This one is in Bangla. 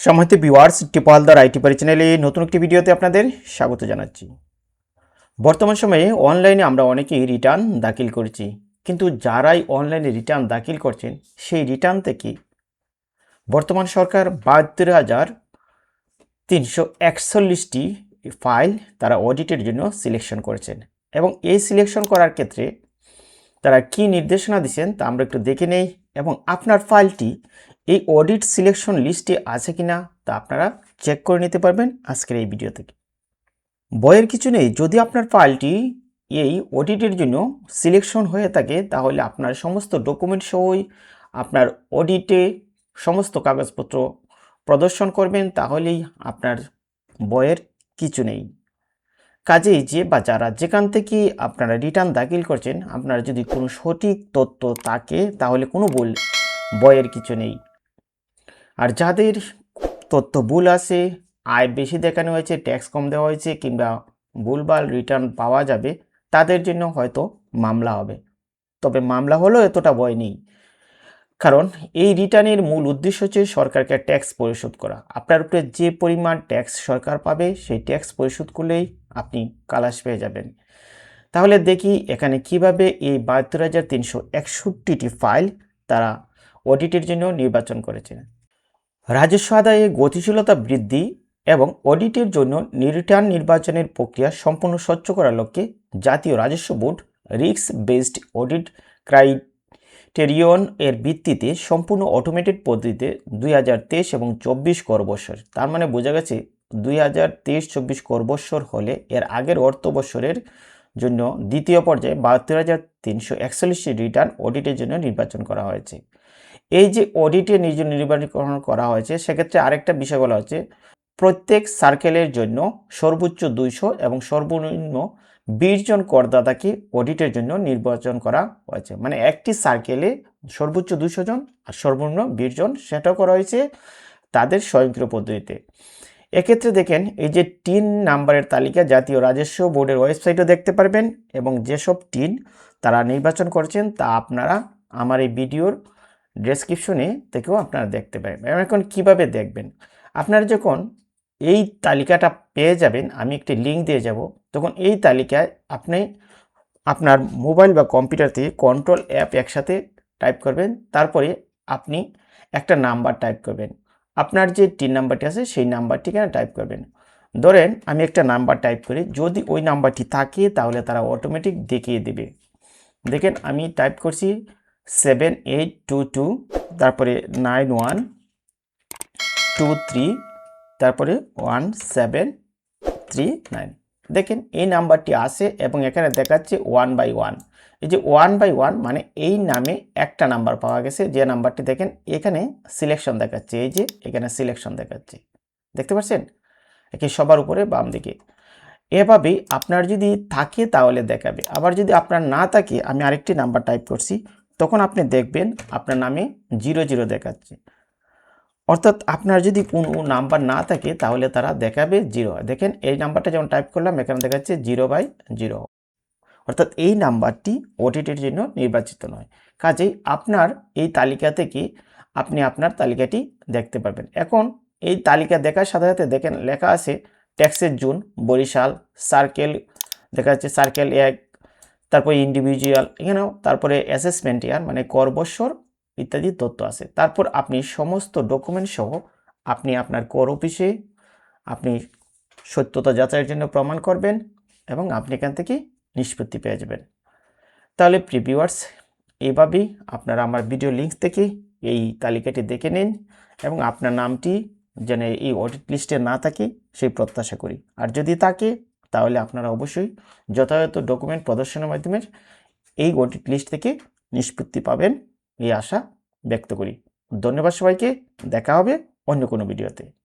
সম্মানিত ভিউয়ার্স, টিপলদার আইটি পারি চ্যানেলে নতুন একটি ভিডিওতে আপনাদের স্বাগত জানাচ্ছি। বর্তমান সময়ে অনলাইনে আমরা অনেকেই রিটার্ন দাখিল করেছি, কিন্তু যারাই অনলাইনে রিটার্ন দাখিল করছেন সেই রিটার্ন থেকে বর্তমান সরকার ৭২,৩৪১টি ফাইল তারা অডিটের জন্য সিলেকশন করেছেন এবং এই সিলেকশন করার ক্ষেত্রে তারা কি নির্দেশনা দিচ্ছেন তা আমরা একটু দেখে নেই এবং আপনার ফাইলটি এই অডিট সিলেকশন লিস্টে আছে কিনা তা আপনারা চেক করে নিতে পারবেন আজকের এই ভিডিও থেকে। ভয়ের কিছু নেই, যদি আপনার ফাইলটি এই অডিটের জন্য সিলেকশন হয়ে থাকে তাহলে আপনার সমস্ত ডকুমেন্ট সহই আপনার অডিটে সমস্ত কাগজপত্র প্রদর্শন করবেন, তাহলেই আপনার ভয়ের কিছু নেই। কাজেই যে বা যারা যেখান থেকে আপনারা রিটার্ন দাখিল করছেন, আপনার যদি কোনো সঠিক তথ্য থাকে তাহলে কোনো ভয়ের কিছু নেই। আর যাদের তথ্য ভুল আছে, আয় বেশি দেখানো হয়েছে, ট্যাক্স কম দেওয়া হয়েছে কিংবা ভুলভাল রিটার্ন পাওয়া যাবে, তাদের জন্য হয়তো মামলা হবে। তবে মামলা হলেও এতটা ভয় নেই, কারণ এই রিটার্নের মূল উদ্দেশ্য হচ্ছে সরকারকে ট্যাক্স পরিশোধ করা। আপনার উপরে যে পরিমাণ ট্যাক্স সরকার পাবে সেই ট্যাক্স পরিশোধ করলেই আপনি খালাস পেয়ে যাবেন। তাহলে দেখি এখানে কিভাবে এই ৭২,৩৬১টি ফাইল তারা অডিটের জন্য নির্বাচন করেছেন। রাজস্ব আদায়ে গতিশীলতা বৃদ্ধি এবং অডিটের জন্য রিটার্ন নির্বাচনের প্রক্রিয়া সম্পূর্ণ স্বচ্ছ করার লক্ষ্যে জাতীয় রাজস্ব board risk based audit criterion এর ভিত্তিতে সম্পূর্ণ অটোমেটেড পদ্ধতিতে ২০২৩ এবং ২৪ কর বৎসর, তার মানে বোঝা গেছে ২০২৩-২৪ কর বৎসর হলে এর আগের অর্থ বৎসরের জন্য দ্বিতীয় পর্যায়ে ৭২,৩৪১টি রিটার্ন অডিটের জন্য নির্বাচন করা হয়েছে। এই যে অডিটের নির্বাচন করা হয়েছে, সেক্ষেত্রে আরেকটা বিষয় বলা হচ্ছে প্রত্যেক সার্কেলের জন্য সর্বোচ্চ ২০০ এবং সর্বনিম্ন ২০ জন করদাতাকে অডিটের জন্য নির্বাচন করা হয়েছে। মানে একটি সার্কেলে সর্বোচ্চ ২০০ জন আর সর্বনিম্ন ২০ জন, সেটাও করা হয়েছে তাদের স্বয়ংক্রিয় পদ্ধতিতে। এক্ষেত্রে দেখেন এই যে টিন নাম্বারের তালিকা জাতীয় রাজস্ব বোর্ডের ওয়েবসাইটে দেখতে পারবেন এবং যেসব টিন তারা নির্বাচন করেছেন তা আপনারা আমার এই ভিডিওর ডেসক্রিপশনে থেকেও আপনারা দেখতে পাবেন। এখন কিভাবে দেখবেন, আপনারা যখন এই তালিকাটা পেয়ে যাবেন, আমি একটি লিঙ্ক দিয়ে যাব, তখন এই তালিকায় আপনি আপনার মোবাইল বা কম্পিউটার থেকে কন্ট্রোল অ্যাপ একসাথে টাইপ করবেন, তারপরে আপনি একটা নাম্বার টাইপ করবেন। আপনার যে টিন নাম্বারটি আছে সেই নাম্বারটি এখানে টাইপ করবেন। ধরেন আমি একটা নাম্বার টাইপ করি, যদি ওই নাম্বারটি থাকে তাহলে তারা অটোমেটিক দেখিয়ে দেবে। দেখেন আমি টাইপ করছি 7822, তারপরে 9123, তারপরে 1739। দেখেন এই নাম্বারটি আসে এবং এখানে দেখাচ্ছে 1/1। এই যে 1/1 মানে এই নামে একটা নাম্বার পাওয়া গেছে, যে নাম্বারটি দেখেন এখানে সিলেকশন দেখাচ্ছে, এই যে এখানে সিলেকশন দেখাচ্ছে, দেখতে পাচ্ছেন একে সবার উপরে বাম দিকে। এভাবেই আপনার যদি থাকে তাহলে দেখাবে। আবার যদি আপনার না থাকে, আমি আরেকটি নাম্বার টাইপ করছি, তখন আপনি দেখবেন আপনার নামে 00 দেখাচ্ছে। অর্থাৎ আপনার যদি কোনো নাম্বার না থাকে তাহলে তারা দেখাবে 0। দেখেন এই নাম্বারটা যেমন টাইপ করলাম, এখানে দেখাচ্ছে 0/0, অর্থাৎ এই নাম্বারটি অডিটের জন্য নির্বাচিত নয়। কাজেই আপনার এই তালিকা থেকে আপনি আপনার তালিকাটি দেখতে পারবেন। এখন এই তালিকা দেখার সাথে সাথে দেখেন লেখা আছে ট্যাক্সের জোন বরিশাল, সার্কেল দেখা যাচ্ছে সার্কেল 1, তারপরে ইন্ডিভিজুয়াল এখানেও, তারপরে অ্যাসেসমেন্ট ইয়ার মানে কর বৎসর ইত্যাদি তথ্য আছে। তারপর আপনি সমস্ত ডকুমেন্ট সহ আপনি আপনার কর অফিসে আপনি সত্যতা যাচাইয়ের জন্য প্রমাণ করবেন এবং আপনি এখান থেকে নিষ্পত্তি পেয়ে যাবেন। তাহলে ভিউয়ার্স, এইভাবেই আপনারা আমার ভিডিও লিঙ্ক থেকে এই তালিকাটি দেখে নিন এবং আপনার নামটি যেন এই অডিট লিস্টে না থাকে সেই প্রত্যাশা করি। আর যদি থাকে তাহলে আপনারা অবশ্যই যথাযথ ডকুমেন্ট প্রদর্শনের মাধ্যমে এই অডিট লিস্ট থেকে নিষ্পত্তি পাবেন এই আশা ব্যক্ত করি। ধন্যবাদ সবাইকে, দেখা হবে অন্য কোনো ভিডিওতে।